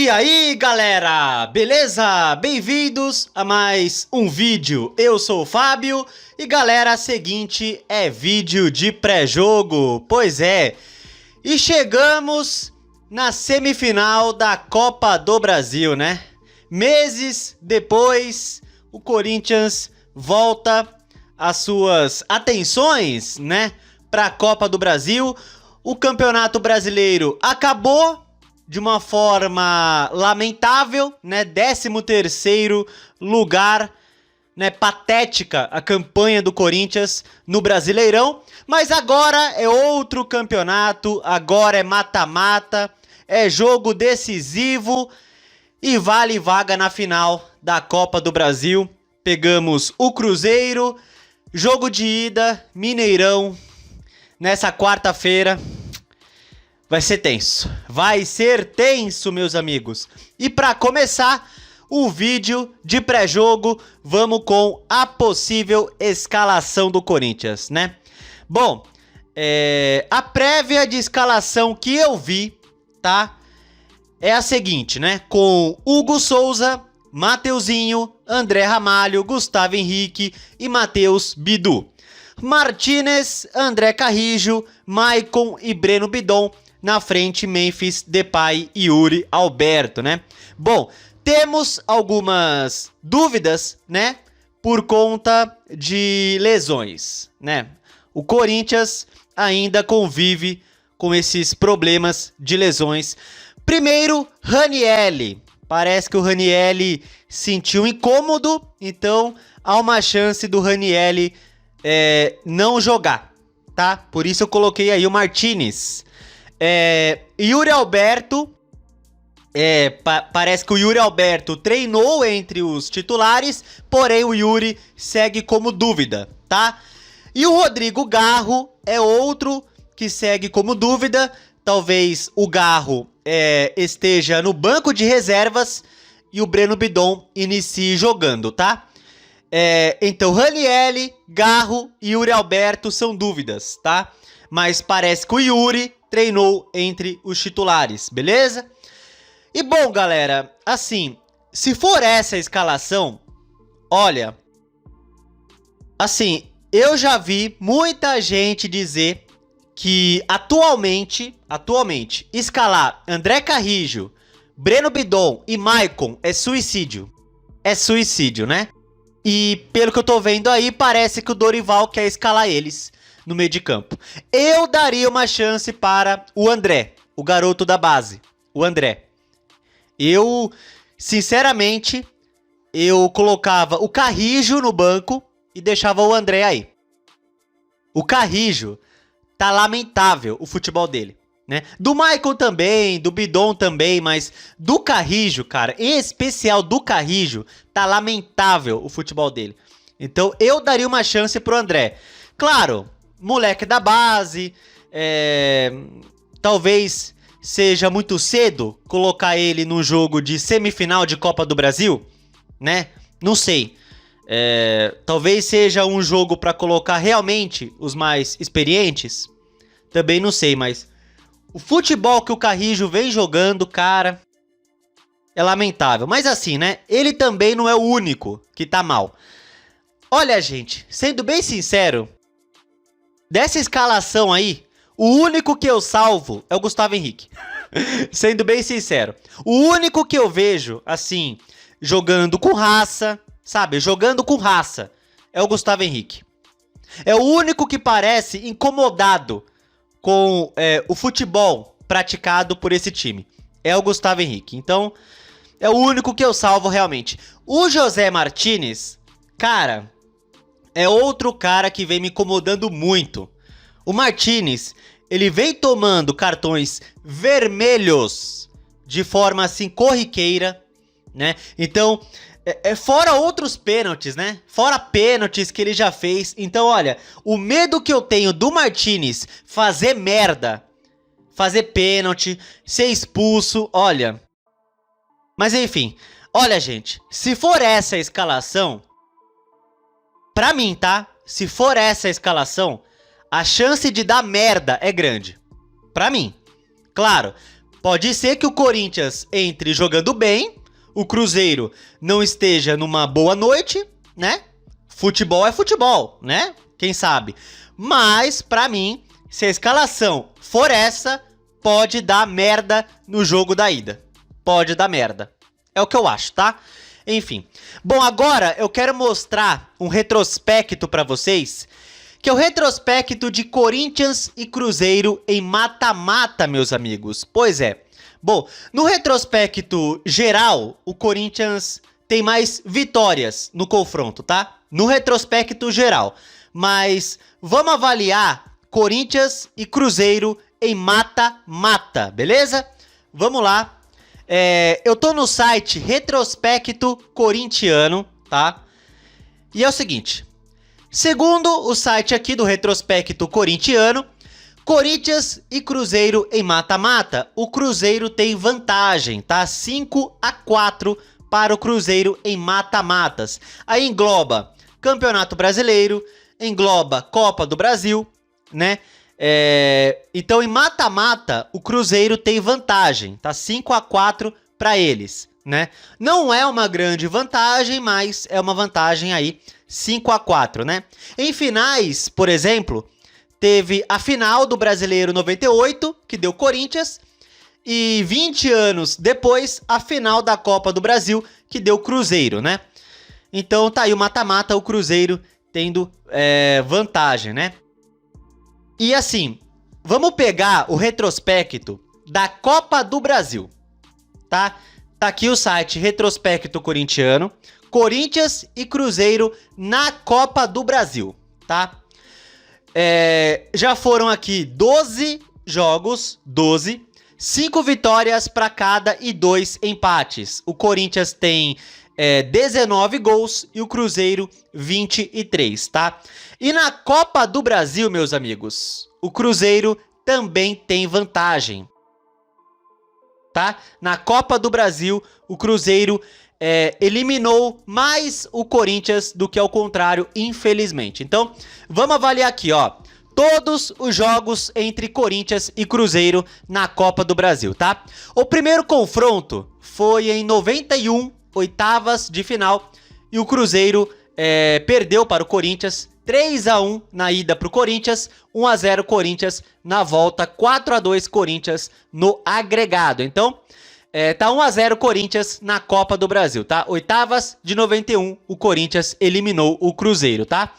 E aí galera, beleza? Bem-vindos a mais um vídeo, eu sou o Fábio e galera, seguinte é vídeo de pré-jogo, pois é, e chegamos na semifinal da Copa do Brasil, né? Meses depois, o Corinthians volta as suas atenções, né, para a Copa do Brasil. O Campeonato Brasileiro acabou de uma forma lamentável, né? 13º lugar, né? Patética a campanha do Corinthians no Brasileirão. Mas agora é outro campeonato, agora é mata-mata, é jogo decisivo e vale vaga na final da Copa do Brasil. Pegamos o Cruzeiro, jogo de ida, Mineirão, nessa quarta-feira. Vai ser tenso, meus amigos. E para começar o vídeo de pré-jogo, vamos com a possível escalação do Corinthians, né? Bom, a prévia de escalação que eu vi, tá? É a seguinte, né? Com Hugo Souza, Mateuzinho, André Ramalho, Gustavo Henrique e Matheus Bidu. Martinez, André Carrijo, Maicon e Breno Bidon. Na frente, Memphis, Depay e Yuri Alberto, né? Bom, temos algumas dúvidas, né? Por conta de lesões, né? O Corinthians ainda convive com esses problemas de lesões. Primeiro, Ranieri. Parece que o Ranieri sentiu incômodo, então há uma chance do Ranieri não jogar, tá? Por isso eu coloquei aí o Martinez. Yuri Alberto, parece que o Yuri Alberto treinou entre os titulares, porém o Yuri segue como dúvida, tá? E o Rodrigo Garro é outro que segue como dúvida, talvez o Garro esteja no banco de reservas e o Breno Bidon inicie jogando, tá? Então Ranieri, Garro e Yuri Alberto são dúvidas, tá? Mas parece que o Yuri treinou entre os titulares, beleza? E bom, galera, assim, se for essa a escalação, olha, assim, eu já vi muita gente dizer que atualmente, escalar André Carrijo, Breno Bidon e Maicon é suicídio. É suicídio, né? E pelo que eu tô vendo aí, parece que o Dorival quer escalar eles no meio de campo. Eu daria uma chance para o André, o garoto da base, o André. Eu, sinceramente, eu colocava o Carrijo no banco e deixava o André aí. O Carrijo tá lamentável o futebol dele, né? Do Maicon também, do Bidon também, mas do Carrijo, cara, em especial do Carrijo, tá lamentável o futebol dele. Então eu daria uma chance pro André. Claro, moleque da base, talvez seja muito cedo colocar ele num jogo de semifinal de Copa do Brasil, né? Não sei. Talvez seja um jogo para colocar realmente os mais experientes. Também não sei, mas o futebol que o Carrijo vem jogando, cara, é lamentável. Mas assim, né? Ele também não é o único que tá mal. Olha, gente, sendo bem sincero, dessa escalação aí, o único que eu salvo é o Gustavo Henrique. Sendo bem sincero. O único que eu vejo, assim, jogando com raça, sabe? Jogando com raça, é o Gustavo Henrique. É o único que parece incomodado com o futebol praticado por esse time. É o Gustavo Henrique. Então, é o único que eu salvo realmente. O José Martinez, cara, é outro cara que vem me incomodando muito. O Martinez, ele vem tomando cartões vermelhos de forma assim corriqueira, né? Então, fora outros pênaltis, né? Fora pênaltis que ele já fez. Então, olha, o medo que eu tenho do Martinez fazer merda, fazer pênalti, ser expulso, olha. Mas enfim, olha, gente, se for essa a escalação, pra mim, tá? Se for essa a escalação, a chance de dar merda é grande. Pra mim. Claro, Pode ser que o Corinthians entre jogando bem, o Cruzeiro não esteja numa boa noite, né? Futebol é futebol, né? Quem sabe? Mas, pra mim, se a escalação for essa, pode dar merda no jogo da ida. Pode dar merda. É o que eu acho, tá? Enfim. Bom, agora eu quero mostrar um retrospecto pra vocês, que é o retrospecto de Corinthians e Cruzeiro em mata-mata, meus amigos. Pois é. Bom, no retrospecto geral, o Corinthians tem mais vitórias no confronto, tá? No retrospecto geral. Mas vamos avaliar Corinthians e Cruzeiro em mata-mata, beleza? Vamos lá. Eu tô no site Retrospecto Corintiano, tá? E é o seguinte. Segundo o site aqui do Retrospecto Corintiano, Corinthians e Cruzeiro em mata-mata. O Cruzeiro tem vantagem, tá? 5-4 para o Cruzeiro em mata-matas. Aí engloba Campeonato Brasileiro, engloba Copa do Brasil, né? Então em mata-mata o Cruzeiro tem vantagem, tá? 5-4 para eles, né? Não é uma grande vantagem, mas é uma vantagem aí, 5-4, né? Em finais, por exemplo, teve a final do Brasileiro 98, que deu Corinthians, e 20 anos depois, a final da Copa do Brasil, que deu Cruzeiro, né? Então tá aí o mata-mata, o Cruzeiro tendo vantagem, né? E assim, vamos pegar o retrospecto da Copa do Brasil, tá? Tá aqui o site Retrospecto Corintiano, Corinthians e Cruzeiro na Copa do Brasil, tá? Já foram aqui 12 jogos, 5 vitórias para cada e 2 empates. O Corinthians tem 19 gols e o Cruzeiro 23, tá? E na Copa do Brasil, meus amigos, o Cruzeiro também tem vantagem, tá? Na Copa do Brasil, o Cruzeiro eliminou mais o Corinthians do que ao contrário, infelizmente. Então, vamos avaliar aqui, ó, todos os jogos entre Corinthians e Cruzeiro na Copa do Brasil, tá? O primeiro confronto foi em 91, oitavas de final, e o Cruzeiro perdeu para o Corinthians 3-1 na ida para o Corinthians, 1-0 Corinthians na volta, 4-2 Corinthians no agregado. Então, tá 1-0 Corinthians na Copa do Brasil, tá? Oitavas de 91, o Corinthians eliminou o Cruzeiro, tá?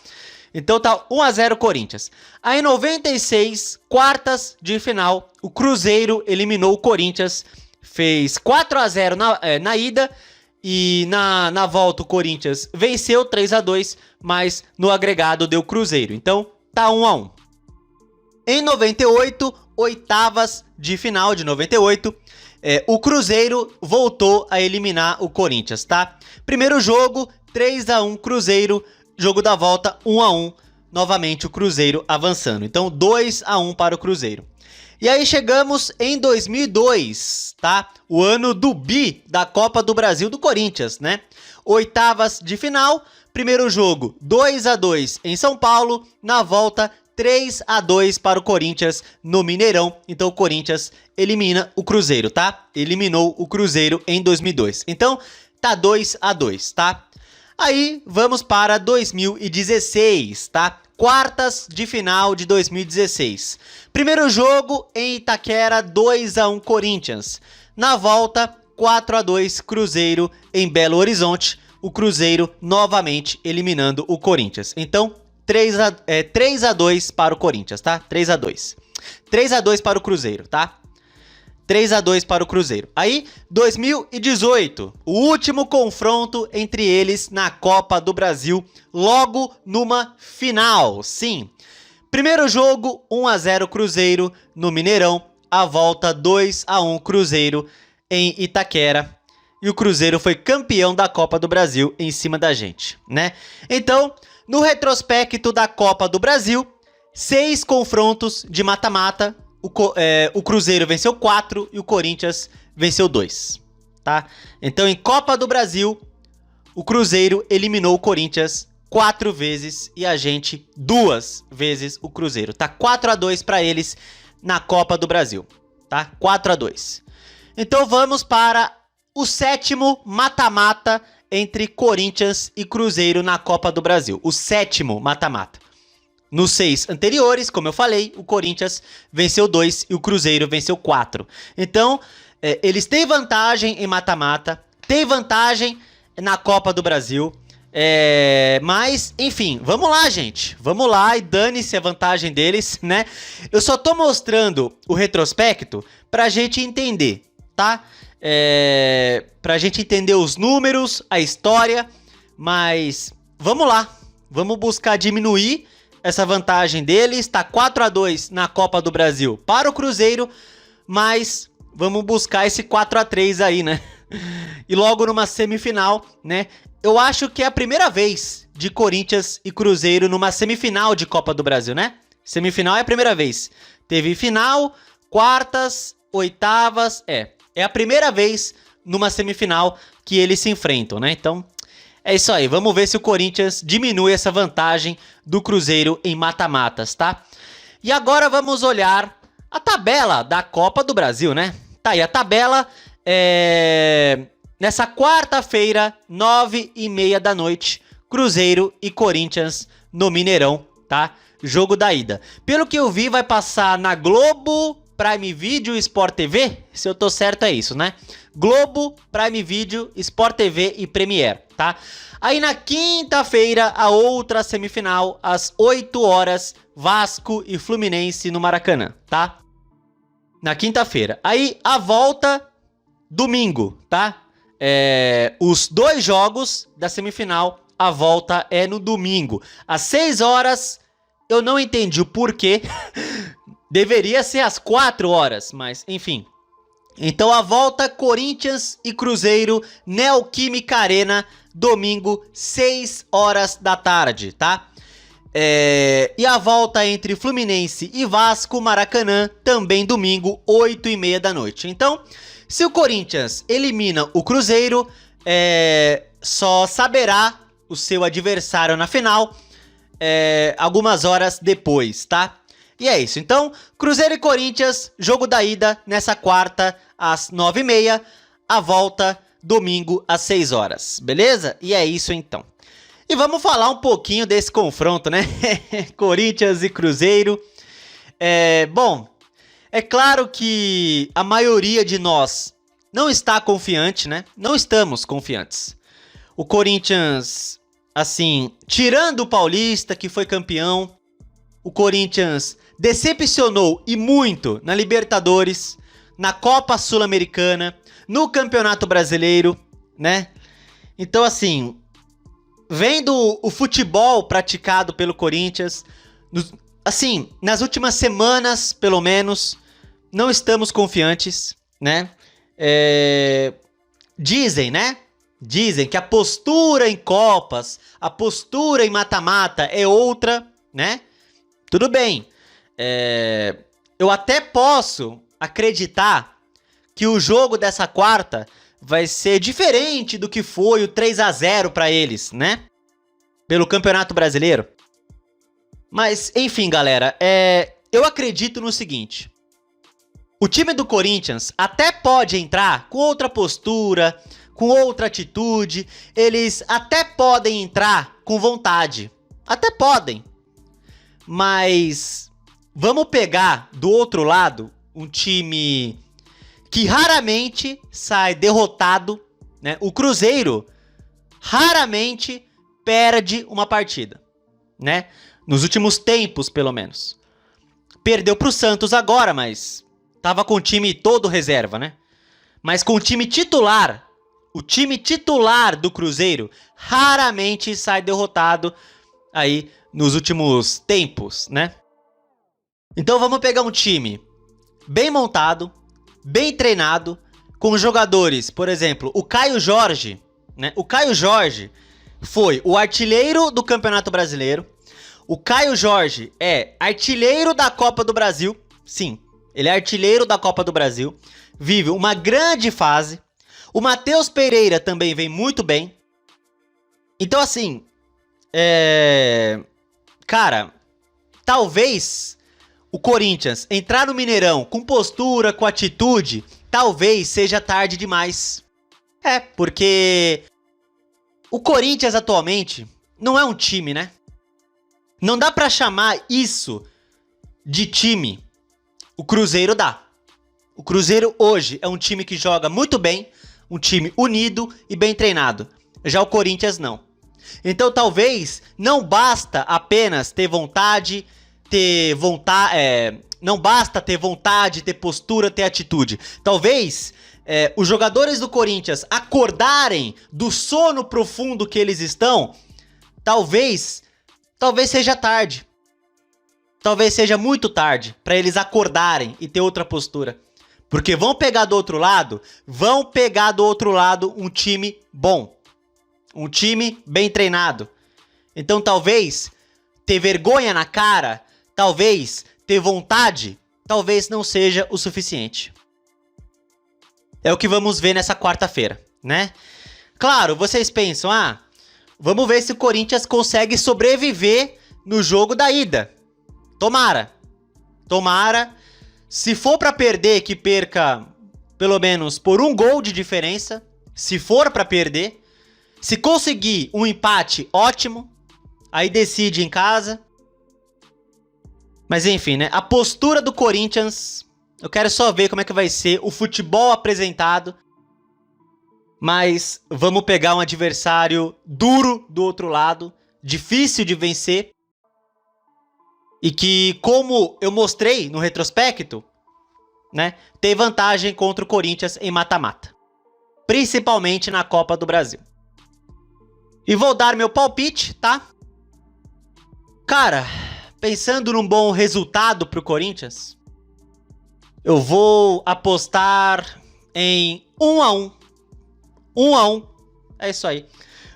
Então tá 1-0 Corinthians. Aí em 96, quartas de final, o Cruzeiro eliminou o Corinthians, fez 4-0 na ida, e na volta o Corinthians venceu 3-2, mas no agregado deu Cruzeiro. Então tá 1-1. Em 98, oitavas de final de 98, o Cruzeiro voltou a eliminar o Corinthians, tá? Primeiro jogo, 3-1 Cruzeiro. Jogo da volta, 1-1. Novamente o Cruzeiro avançando. Então 2-1 para o Cruzeiro. E aí chegamos em 2002, tá? O ano do bi da Copa do Brasil do Corinthians, né? Oitavas de final. Primeiro jogo, 2-2 em São Paulo. Na volta, 3-2 para o Corinthians no Mineirão. Então o Corinthians elimina o Cruzeiro, tá? Eliminou o Cruzeiro em 2002. Então tá 2-2, tá? Aí vamos para 2016, tá? Quartas de final de 2016. Primeiro jogo em Itaquera, 2-1 Corinthians. Na volta, 4-2 Cruzeiro em Belo Horizonte. O Cruzeiro novamente eliminando o Corinthians. Então, 3-2 para o Corinthians, tá? 3-2. 3-2 para o Cruzeiro, tá? 3-2 para o Cruzeiro. Aí, 2018, o último confronto entre eles na Copa do Brasil, logo numa final. Sim. Primeiro jogo, 1-0 Cruzeiro no Mineirão. A volta, 2-1 Cruzeiro em Itaquera. E o Cruzeiro foi campeão da Copa do Brasil em cima da gente, né? Então, no retrospecto da Copa do Brasil, 6 confrontos de mata-mata. O Cruzeiro venceu 4 e o Corinthians venceu 2, tá? Então, em Copa do Brasil, o Cruzeiro eliminou o Corinthians 4 vezes e a gente 2 vezes o Cruzeiro. Tá 4-2 para eles na Copa do Brasil, tá? 4-2. Então vamos para o 7º mata-mata entre Corinthians e Cruzeiro na Copa do Brasil. O 7º mata-mata. Nos 6 anteriores, como eu falei, o Corinthians venceu 2 e o Cruzeiro venceu 4. Então, eles têm vantagem em mata-mata, têm vantagem na Copa do Brasil. Mas, enfim, vamos lá, gente. Vamos lá e dane-se a vantagem deles, né? Eu só tô mostrando o retrospecto pra gente entender, tá? Pra gente entender os números, a história. Mas, vamos lá. Vamos buscar diminuir essa vantagem deles. Tá 4-2 na Copa do Brasil para o Cruzeiro. Mas, vamos buscar esse 4-3 aí, né? E logo numa semifinal, né? Eu acho que é a primeira vez de Corinthians e Cruzeiro numa semifinal de Copa do Brasil, né? Semifinal é a primeira vez. Teve final, quartas, oitavas, é a primeira vez numa semifinal que eles se enfrentam, né? Então, é isso aí. Vamos ver se o Corinthians diminui essa vantagem do Cruzeiro em mata-matas, tá? E agora vamos olhar a tabela da Copa do Brasil, né? Tá aí a tabela, nessa quarta-feira, 9h30 da noite, Cruzeiro e Corinthians no Mineirão, tá? Jogo da ida. Pelo que eu vi, vai passar na Globo, Prime Video e Sport TV. Se eu tô certo, é isso, né? Globo, Prime Video, Sport TV e Premiere, tá? Aí na quinta-feira, a outra semifinal, às 8 horas, Vasco e Fluminense no Maracanã, tá? Na quinta-feira. Aí a volta, domingo, tá? Os 2 jogos da semifinal, a volta é no domingo. Às 6 horas, eu não entendi o porquê. Deveria ser às 4 horas, mas enfim. Então a volta, Corinthians e Cruzeiro, Neoquímica Arena, domingo, 6 horas da tarde, tá? E a volta entre Fluminense e Vasco, Maracanã, também domingo, 8h30 da noite. Então, se o Corinthians elimina o Cruzeiro, só saberá o seu adversário na final algumas horas depois, tá? E é isso. Então, Cruzeiro e Corinthians, jogo da ida nessa quarta às 9h30, a volta domingo às 6 horas, beleza? E é isso então. E vamos falar um pouquinho desse confronto, né? Corinthians e Cruzeiro. Bom, é claro que a maioria de nós não está confiante, né? Não estamos confiantes. O Corinthians, assim, tirando o Paulista, que foi campeão, o Corinthians decepcionou e muito na Libertadores, na Copa Sul-Americana, no Campeonato Brasileiro, né? Então, assim, vendo o futebol praticado pelo Corinthians, assim, nas últimas semanas, pelo menos, não estamos confiantes, né? Dizem, né? Dizem que a postura em Copas, a postura em mata-mata é outra, né? Tudo bem. Eu até posso acreditar que o jogo dessa quarta vai ser diferente do que foi o 3-0 para eles, né? Pelo Campeonato Brasileiro. Mas, enfim, galera, eu acredito no seguinte. O time do Corinthians até pode entrar com outra postura, com outra atitude. Eles até podem entrar com vontade. Até podem. Mas vamos pegar do outro lado um time que raramente sai derrotado, né? O Cruzeiro raramente perde uma partida, né? Nos últimos tempos, pelo menos. Perdeu pro Santos agora, mas tava com o time todo reserva, né? Mas com o time titular do Cruzeiro raramente sai derrotado aí nos últimos tempos, né? Então vamos pegar um time bem montado, bem treinado, com jogadores, por exemplo, o Caio Jorge, né? O Caio Jorge foi o artilheiro do Campeonato Brasileiro. O Caio Jorge é artilheiro da Copa do Brasil. Sim, ele é artilheiro da Copa do Brasil. Vive uma grande fase. O Matheus Pereira também vem muito bem. Então, assim, cara, talvez o Corinthians entrar no Mineirão com postura, com atitude, talvez seja tarde demais. Porque o Corinthians atualmente não é um time, né? Não dá pra chamar isso de time. O Cruzeiro dá. O Cruzeiro hoje é um time que joga muito bem, um time unido e bem treinado. Já o Corinthians não. Então talvez não basta apenas ter vontade, não basta ter vontade, ter postura, ter atitude. Talvez os jogadores do Corinthians acordarem do sono profundo que eles estão, talvez seja tarde. Talvez seja muito tarde para eles acordarem e ter outra postura. Porque vão pegar do outro lado um time bom. Um time bem treinado. Então talvez ter vergonha na cara, talvez ter vontade, talvez não seja o suficiente. É o que vamos ver nessa quarta-feira, né? Claro, vocês pensam, vamos ver se o Corinthians consegue sobreviver no jogo da ida. Tomara. Se for pra perder, que perca pelo menos por 1 gol de diferença. Se for pra perder. Se conseguir um empate, ótimo. Aí decide em casa. Mas enfim, né? A postura do Corinthians, eu quero só ver como é que vai ser o futebol apresentado. Mas vamos pegar um adversário duro do outro lado. Difícil de vencer. E que, como eu mostrei no retrospecto, né, tem vantagem contra o Corinthians em mata-mata. Principalmente na Copa do Brasil. E vou dar meu palpite, tá? Cara, pensando num bom resultado pro Corinthians, eu vou apostar em 1-1. 1-1. É isso aí.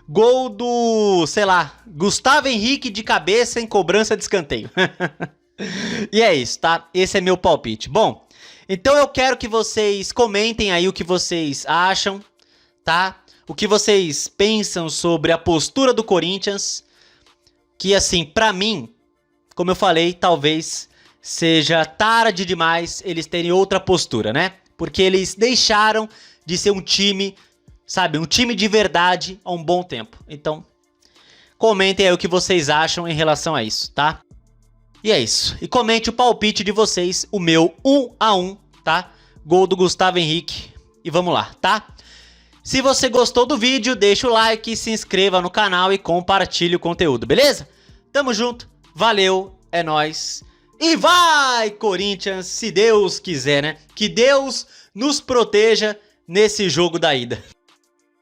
Gol do, sei lá, Gustavo Henrique de cabeça em cobrança de escanteio. E é isso, tá? Esse é meu palpite. Bom, então eu quero que vocês comentem aí o que vocês acham, tá? O que vocês pensam sobre a postura do Corinthians. Que assim, pra mim, como eu falei, talvez seja tarde demais eles terem outra postura, né? Porque eles deixaram de ser um time, sabe, um time de verdade há um bom tempo. Então, comentem aí o que vocês acham em relação a isso, tá? E é isso. E comente o palpite de vocês, o meu 1-1, tá? Gol do Gustavo Henrique. E vamos lá, tá? Se você gostou do vídeo, deixa o like, se inscreva no canal e compartilhe o conteúdo, beleza? Tamo junto, valeu, é nóis. E vai, Corinthians, se Deus quiser, né? Que Deus nos proteja nesse jogo da ida.